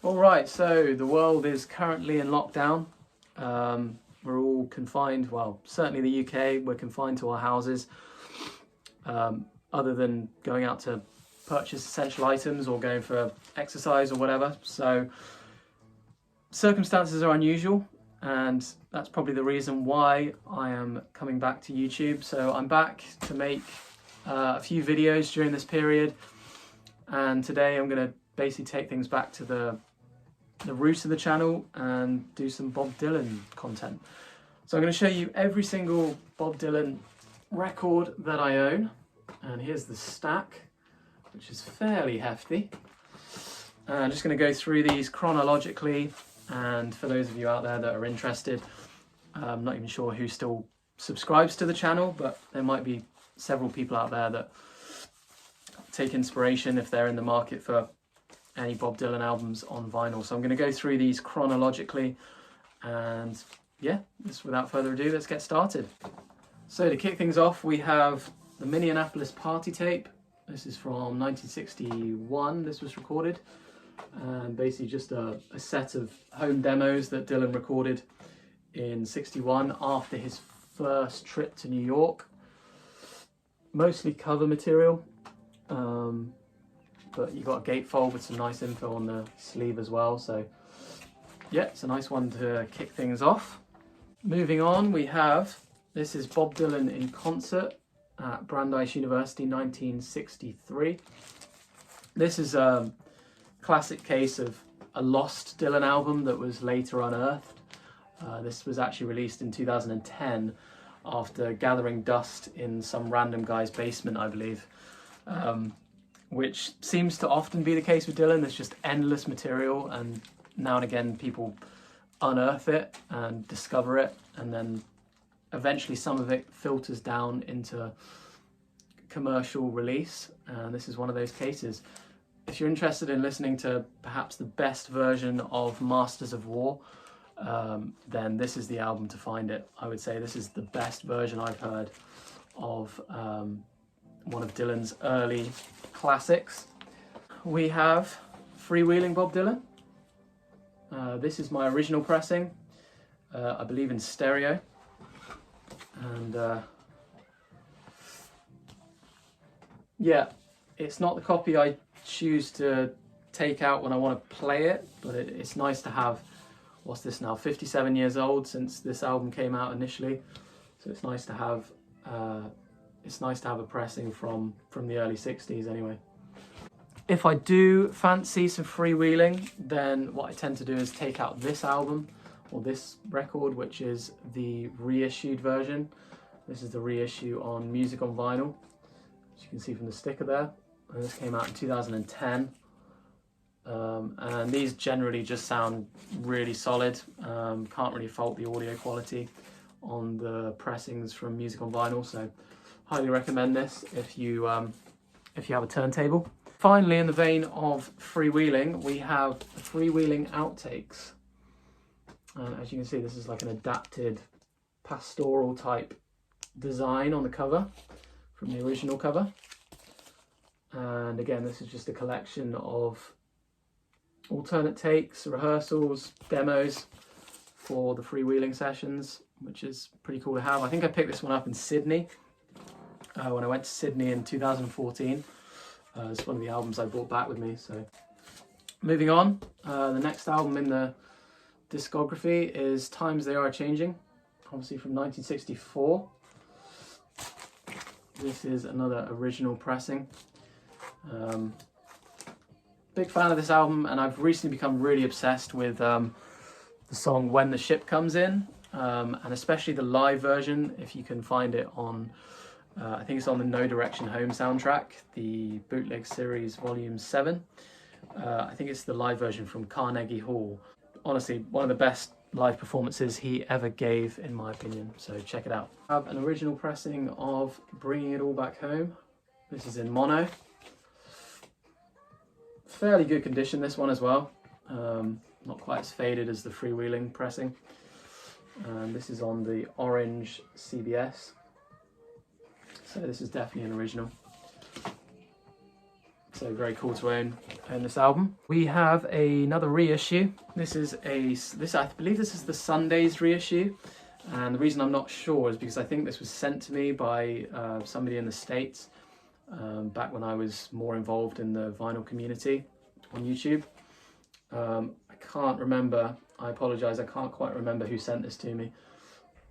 All right, so the world is currently in lockdown. We're all confined, well, certainly the UK, we're confined to our houses, other than going out to purchase essential items or going for exercise or whatever. So circumstances are unusual, and that's probably the reason why I am coming back to YouTube. So I'm back to make a few videos during this period, and today I'm going to basically take things back to the roots of the channel and do some Bob Dylan content. So I'm going to show you every single Bob Dylan record that I own, and here's the stack, which is fairly hefty. I'm just going to go through these chronologically, and for those of you out there that are interested, I'm not even sure who still subscribes to the channel, but there might be several people out there that take inspiration if they're in the market for any Bob Dylan albums on vinyl. So I'm going to go through these chronologically, and yeah, without further ado, let's get started. So to kick things off, we have the mini Annapolis party tape. This is from 1961, this was recorded, and basically just a set of home demos that Dylan recorded in '61 after his first trip to New York. Mostly cover material, but you got a gatefold with some nice info on the sleeve as well, so yeah, it's a nice one to kick things off. Moving on, we have, this is Bob Dylan in concert at Brandeis University, 1963. This is a classic case of a lost Dylan album that was later unearthed. This was actually released in 2010 after gathering dust in some random guy's basement, I believe. Which seems to often be the case with Dylan. There's just endless material, and now and again people unearth it and discover it, and then eventually some of it filters down into commercial release, and this is one of those cases. If you're interested in listening to perhaps the best version of Masters of War, then this is the album to find it. I would say this is the best version I've heard of one of Dylan's early classics. We have Freewheeling Bob Dylan. This is my original pressing, I believe in stereo, and yeah, it's not the copy I choose to take out when I want to play it, but it's nice to have, what's this now, 57 years old since this album came out initially, so it's nice to have a pressing from the early 60s anyway. If I do fancy some freewheeling, then what I tend to do is take out this album, or this record, which is the reissued version. This is the reissue on Music on Vinyl, as you can see from the sticker there, and this came out in 2010. And these generally just sound really solid. Can't really fault the audio quality on the pressings from Music on Vinyl, so highly recommend this if you have a turntable. Finally, in the vein of freewheeling, we have the Freewheeling Outtakes. As you can see, this is like an adapted pastoral type design on the cover from the original cover. And again, this is just a collection of alternate takes, rehearsals, demos for the freewheeling sessions, which is pretty cool to have. I think I picked this one up in Sydney when I went to Sydney in 2014. It's one of the albums I brought back with me. So moving on, the next album in the discography is Times They Are Changing, obviously from 1964. This is another original pressing. Big fan of this album, and I've recently become really obsessed with the song When the Ship Comes In, and especially the live version, if you can find it on I think it's on the No Direction Home soundtrack, the Bootleg Series Volume 7. I think it's the live version from Carnegie Hall. Honestly, one of the best live performances he ever gave, in my opinion, so check it out. I have an original pressing of Bringing It All Back Home. This is in mono. Fairly good condition, this one as well. Not quite as faded as the freewheeling pressing. And this is on the orange CBS. So this is definitely an original. So very cool to own this album. We have another reissue. This I believe this is the Sundays reissue. And the reason I'm not sure is because I think this was sent to me by somebody in the States back when I was more involved in the vinyl community on YouTube. I can't remember, I apologise, I can't quite remember who sent this to me.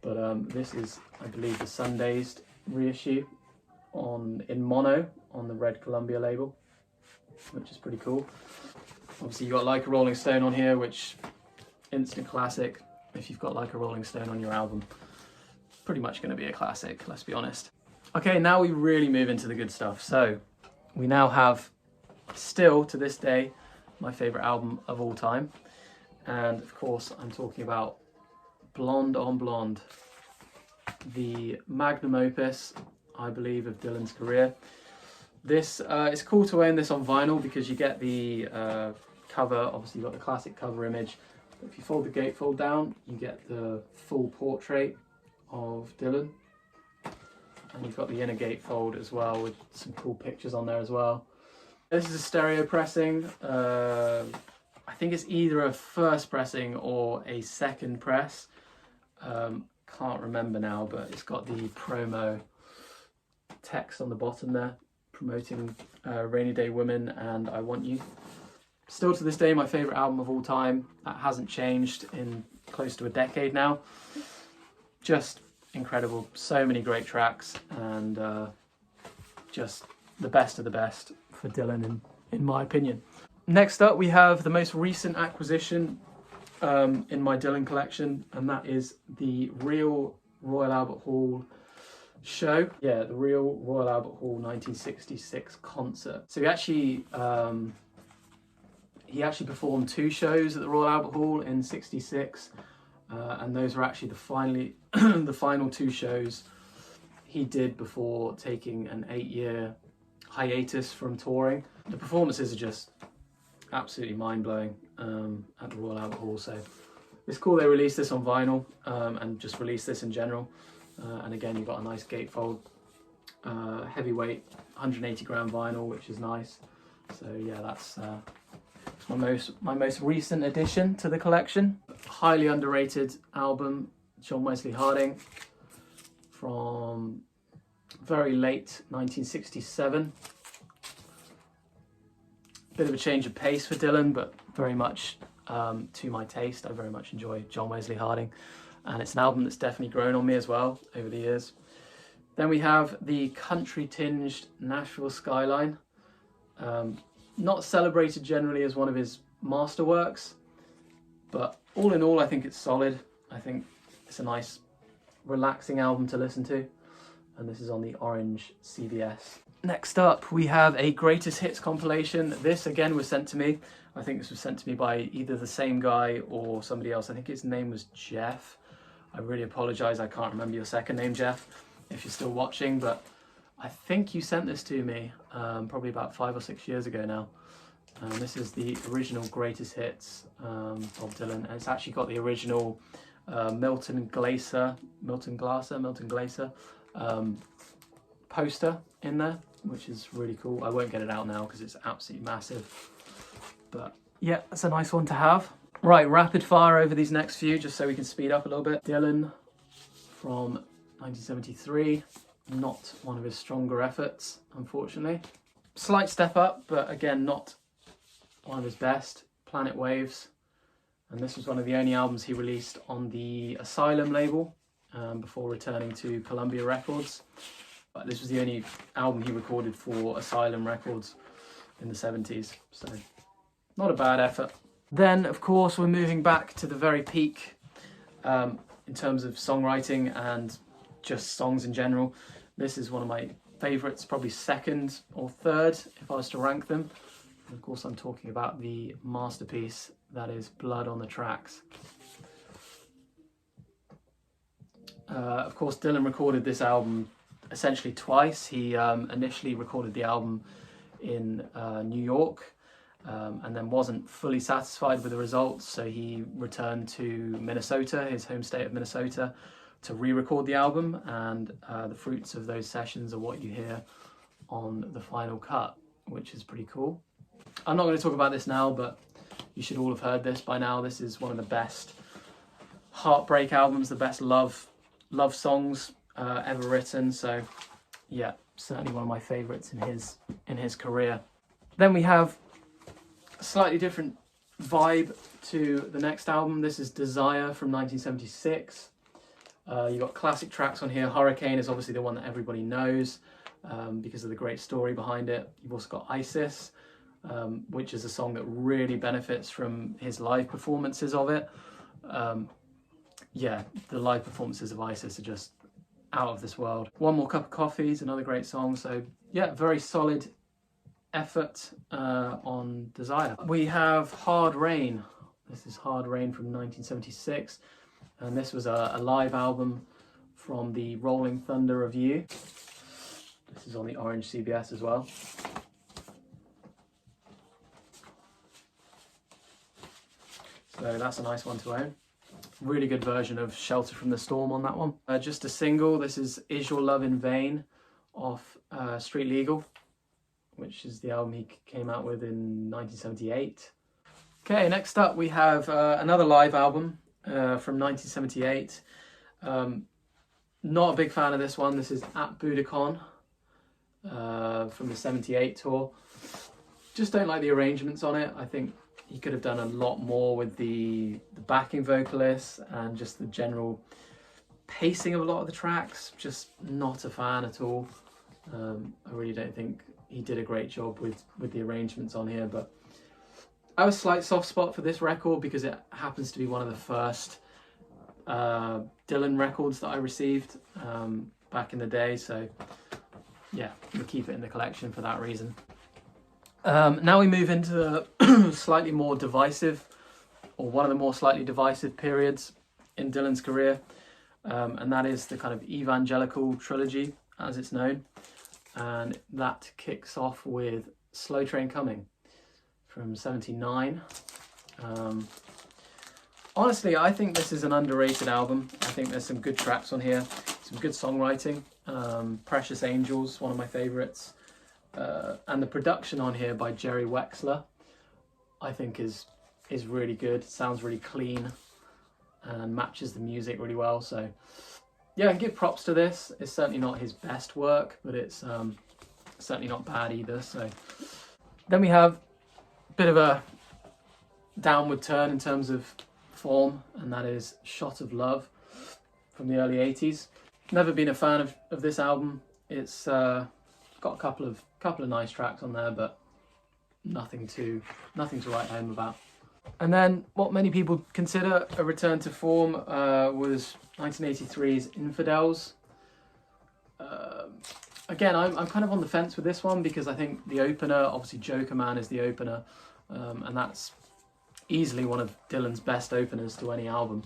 But this is, I believe, the Sundays reissue in mono on the red Columbia label, which is pretty cool. Obviously you got Like a Rolling Stone on here, which instant classic. If you've got Like a Rolling Stone on your album, pretty much going to be a classic, let's be honest. Okay, now we really move into the good stuff. So we now have, still to this day, my favourite album of all time. And of course I'm talking about Blonde on Blonde, the magnum opus, I believe, of Dylan's career. This it's cool to own this on vinyl because you get the cover. Obviously you've got the classic cover image. If you fold the gatefold down, you get the full portrait of Dylan. And you've got the inner gatefold as well with some cool pictures on there as well. This is a stereo pressing. I think it's either a first pressing or a second press. Can't remember now, but it's got the promo text on the bottom there, promoting Rainy Day Women and I Want You. Still to this day, my favourite album of all time. That hasn't changed in close to a decade now. Just incredible. So many great tracks and just the best of the best for Dylan in my opinion. Next up, we have the most recent acquisition in my Dylan collection, and that is the Real Royal Albert Hall show. Yeah, the Real Royal Albert Hall 1966 concert. So he actually performed 2 shows at the Royal Albert Hall in '66, and those were actually the final 2 shows he did before taking an 8-year hiatus from touring. The performances are just absolutely mind-blowing at the Royal Albert Hall, so it's cool they released this on vinyl and just released this in general. And again, you've got a nice gatefold, heavyweight 180 gram vinyl, which is nice. So yeah, that's my most recent addition to the collection. Highly underrated album, John Wesley Harding, from very late 1967. Bit of a change of pace for Dylan, but very much to my taste. I very much enjoy John Wesley Harding, and it's an album that's definitely grown on me as well over the years. Then we have the country-tinged Nashville Skyline. Not celebrated generally as one of his masterworks, but all in all I think it's solid. I think it's a nice relaxing album to listen to, and this is on the orange CBS. Next up, we have a greatest hits compilation. This again was sent to me. I think this was sent to me by either the same guy or somebody else. I think his name was Jeff. I really apologise, I can't remember your second name, Jeff, if you're still watching, but I think you sent this to me probably about 5 or 6 years ago now. This is the original greatest hits of Dylan, and it's actually got the original Milton Glaser poster in there, which is really cool. I won't get it out now because it's absolutely massive, but yeah, that's a nice one to have. Right, rapid fire over these next few just so we can speed up a little bit. Dylan from 1973, not one of his stronger efforts, unfortunately. Slight step up, but again, not one of his best. Planet Waves, and this was one of the only albums he released on the Asylum label before returning to Columbia Records. But this was the only album he recorded for Asylum Records in the 70s, so not a bad effort. Then, of course, we're moving back to the very peak in terms of songwriting and just songs in general. This is one of my favourites, probably second or third if I was to rank them. And of course, I'm talking about the masterpiece that is Blood on the Tracks. Of course, Dylan recorded this album essentially twice. He initially recorded the album in New York and then wasn't fully satisfied with the results, so he returned to Minnesota, his home state of Minnesota, to re-record the album, and the fruits of those sessions are what you hear on the final cut. which is pretty cool. I'm not going to talk about this now, but you should all have heard this by now. This is one of the best heartbreak albums, the best love songs ever written. So yeah, certainly one of my favorites in his career. Then we have a slightly different vibe to the next album. This is Desire from 1976. You've got classic tracks on here. Hurricane is obviously the one that everybody knows because of the great story behind it. You've also got Isis, which is a song that really benefits from his live performances of it. Yeah, the live performances of Isis are just out of this world. One More Cup of Coffee is another great song. So yeah, very solid effort on Desire. We have Hard Rain. This is Hard Rain from 1976. And this was a live album from the Rolling Thunder Revue. This is on the Orange CBS as well. So that's a nice one to own. Really good version of Shelter from the Storm on that one. Just a single. This is Your Love in Vain off Street Legal, which is the album he came out with in 1978. Okay, next up we have another live album from 1978. Not a big fan of this one. This is At Budokan from the 78 tour. Just don't like the arrangements on it. I think he could have done a lot more with the backing vocalists and just the general pacing of a lot of the tracks. Just not a fan at all. I really don't think he did a great job with the arrangements on here, but I have a slight soft spot for this record because it happens to be one of the first Dylan records that I received back in the day. So yeah, we'll keep it in the collection for that reason. Now we move into the slightly more divisive, or one of the more slightly divisive periods in Dylan's career, and that is the kind of evangelical trilogy, as it's known, and that kicks off with Slow Train Coming from 79. Honestly, I think this is an underrated album. I think there's some good tracks on here, some good songwriting. Precious Angels, one of my favourites. And the production on here by Jerry Wexler, I think is really good. It sounds really clean and matches the music really well. So yeah, I give props to this. It's certainly not his best work, but it's certainly not bad either. So then we have a bit of a downward turn in terms of form, and that is Shot of Love from the early 80s. Never been a fan of this album. It's got a couple of nice tracks on there, but nothing to write home about. And then what many people consider a return to form was 1983's Infidels. Again, I'm kind of on the fence with this one because I think the opener, obviously Joker Man is the opener, and that's easily one of Dylan's best openers to any album.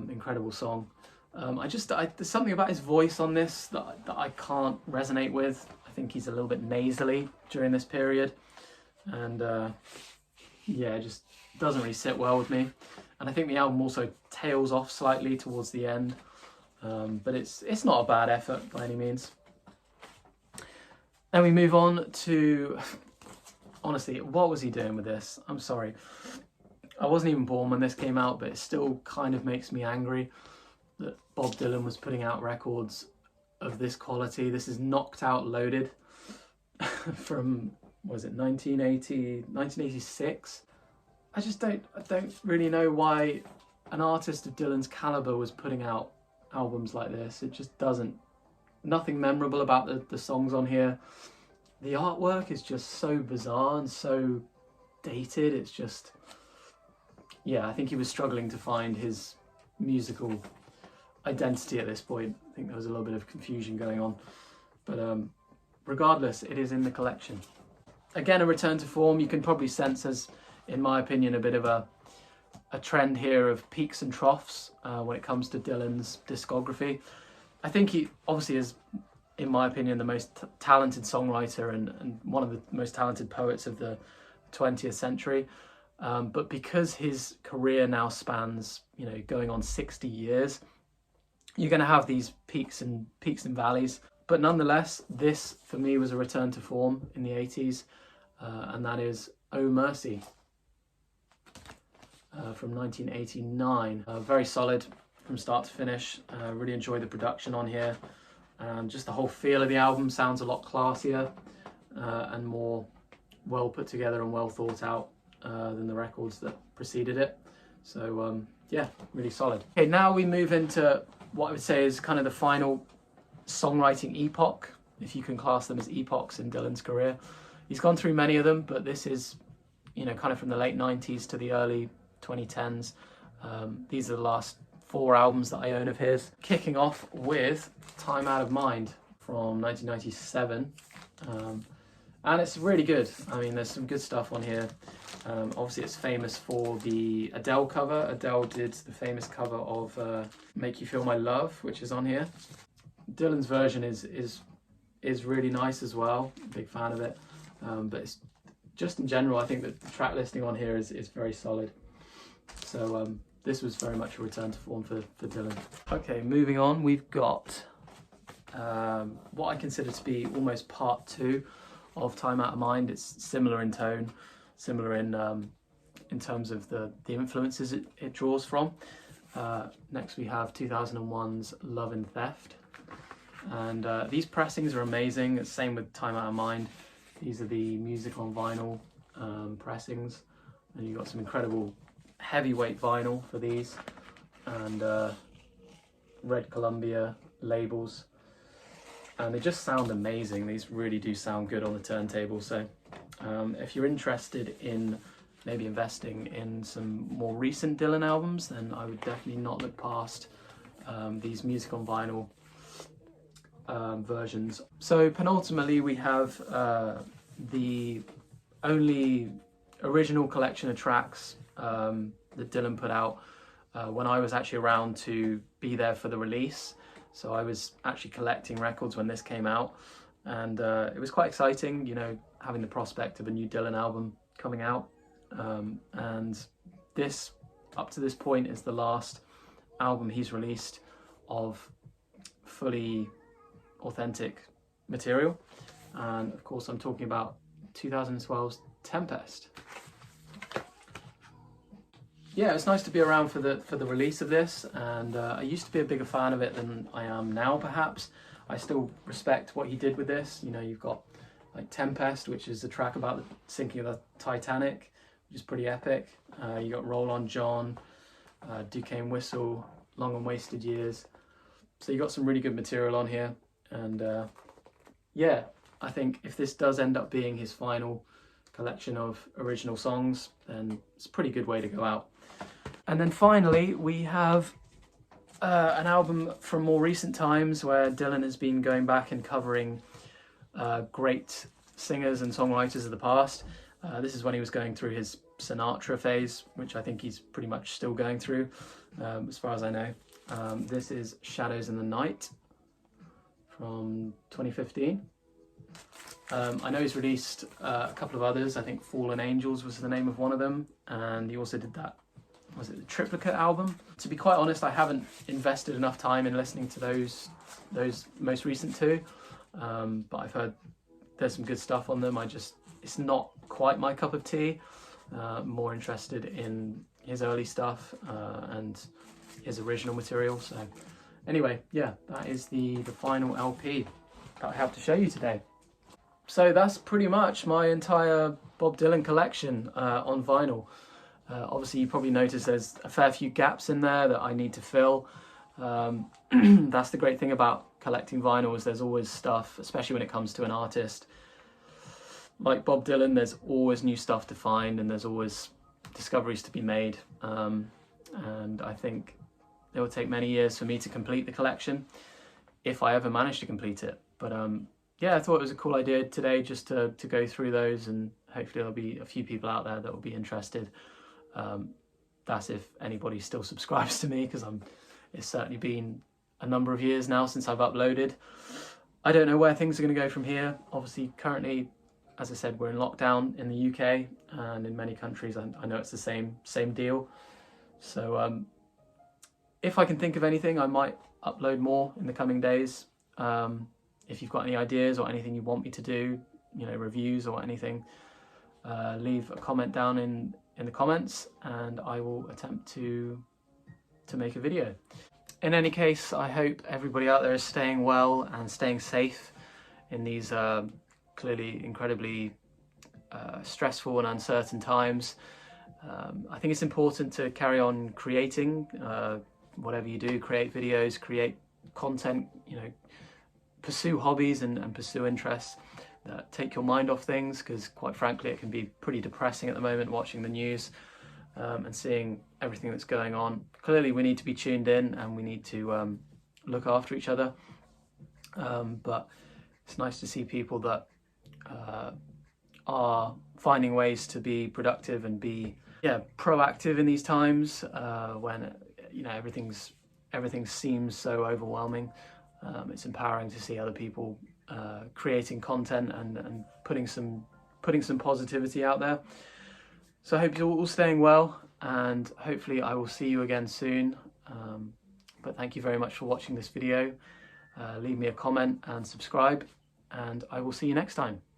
Incredible song. There's something about his voice on this that I can't resonate with. I think he's a little bit nasally during this period, and yeah, it just doesn't really sit well with me. And I think the album also tails off slightly towards the end, but it's not a bad effort by any means. Then we move on to, honestly, what was he doing with this? I'm sorry, I wasn't even born when this came out, but it still kind of makes me angry that Bob Dylan was putting out records of this quality. This is Knocked Out Loaded from, was it 1986? I don't really know why an artist of Dylan's caliber was putting out albums like this. It just nothing memorable about the songs on here. The artwork is just so bizarre and so dated. It's just, yeah, I think he was struggling to find his musical identity at this point. I think there was a little bit of confusion going on, but regardless, it is in the collection. Again, a return to form. You can probably sense, as in my opinion, a bit of a trend here of peaks and troughs when it comes to Dylan's discography. I think he obviously is, in my opinion, the most talented songwriter and one of the most talented poets of the 20th century. But because his career now spans, going on 60 years, you're going to have these peaks and valleys. But nonetheless, this for me was a return to form in the 80s, and that is Oh Mercy from 1989. Very solid from start to finish. Really enjoy the production on here. Just the whole feel of the album sounds a lot classier and more well put together and well thought out than the records that preceded it. So yeah, really solid. Okay, now we move into what I would say is kind of the final songwriting epoch, if you can class them as epochs in Dylan's career. He's gone through many of them, but this is, you know, kind of from the late 90s to the early 2010s. These are the last 4 albums that I own of his. Kicking off with Time Out of Mind from 1997. And it's really good. I mean, there's some good stuff on here. Obviously, it's famous for the Adele cover. Adele did the famous cover of Make You Feel My Love, which is on here. Dylan's version is really nice as well. Big fan of it. But it's just in general, I think that the track listing on here is very solid. So this was very much a return to form for Dylan. Okay, moving on, we've got what I consider to be almost part 2 of Time Out of Mind. It's similar in tone, similar in terms of the influences it draws from. Next we have 2001's Love and Theft. And these pressings are amazing. It's same with Time Out of Mind. These are the music on vinyl pressings. And you've got some incredible heavyweight vinyl for these. And red Columbia labels. And they just sound amazing. These really do sound good on the turntable. So if you're interested in maybe investing in some more recent Dylan albums, then I would definitely not look past these music on vinyl versions. So penultimately we have the only original collection of tracks that Dylan put out when I was actually around to be there for the release. So I was actually collecting records when this came out, and it was quite exciting, you know, having the prospect of a new Dylan album coming out. And this, up to this point, is the last album he's released of fully authentic material. And of course I'm talking about 2012's Tempest. Yeah, it's nice to be around for the release of this, and I used to be a bigger fan of it than I am now, perhaps. I still respect what he did with this. You know, you've got like Tempest, which is the track about the sinking of the Titanic, which is pretty epic. You got Roll On John, Duquesne Whistle, Long and Wasted Years. So you got some really good material on here, and yeah, I think if this does end up being his final collection of original songs, then it's a pretty good way to go out. And then finally we have an album from more recent times where Dylan has been going back and covering great singers and songwriters of the past. This is when he was going through his Sinatra phase, which I think he's pretty much still going through, as far as I know. This is Shadows in the Night from 2015. I know he's released a couple of others. I think Fallen Angels was the name of one of them, and he also did that, was it the Triplicate album? To be quite honest, I haven't invested enough time in listening to those most recent 2, but I've heard there's some good stuff on them. It's not quite my cup of tea. More interested in his early stuff and his original material. So anyway, yeah, that is the final LP that I have to show you today. So that's pretty much my entire Bob Dylan collection on vinyl. Obviously you probably noticed there's a fair few gaps in there that I need to fill. That's the great thing about collecting vinyl, is there's always stuff, especially when it comes to an artist like Bob Dylan. There's always new stuff to find, and there's always discoveries to be made. And I think it will take many years for me to complete the collection, if I ever manage to complete it. But yeah, I thought it was a cool idea today just to go through those, and hopefully there'll be a few people out there that will be interested. That's if anybody still subscribes to me, because it's certainly been a number of years now since I've uploaded. I don't know where things are going to go from here. Obviously, currently, as I said, we're in lockdown in the UK, and in many countries I know it's the same deal. So if I can think of anything, I might upload more in the coming days. if you've got any ideas or anything you want me to do, reviews or anything, leave a comment down in the comments, and I will attempt to make a video. In any case, I hope everybody out there is staying well and staying safe in these clearly incredibly stressful and uncertain times. I think it's important to carry on creating whatever you do, create videos, create content, pursue hobbies and pursue interests that take your mind off things, because quite frankly it can be pretty depressing at the moment watching the news and seeing everything that's going on. Clearly we need to be tuned in and we need to look after each other, but it's nice to see people that are finding ways to be productive and be proactive in these times when everything seems so overwhelming. It's empowering to see other people creating content and putting some positivity out there. So I hope you're all staying well, and hopefully I will see you again soon. But thank you very much for watching this video. Leave me a comment and subscribe, and I will see you next time.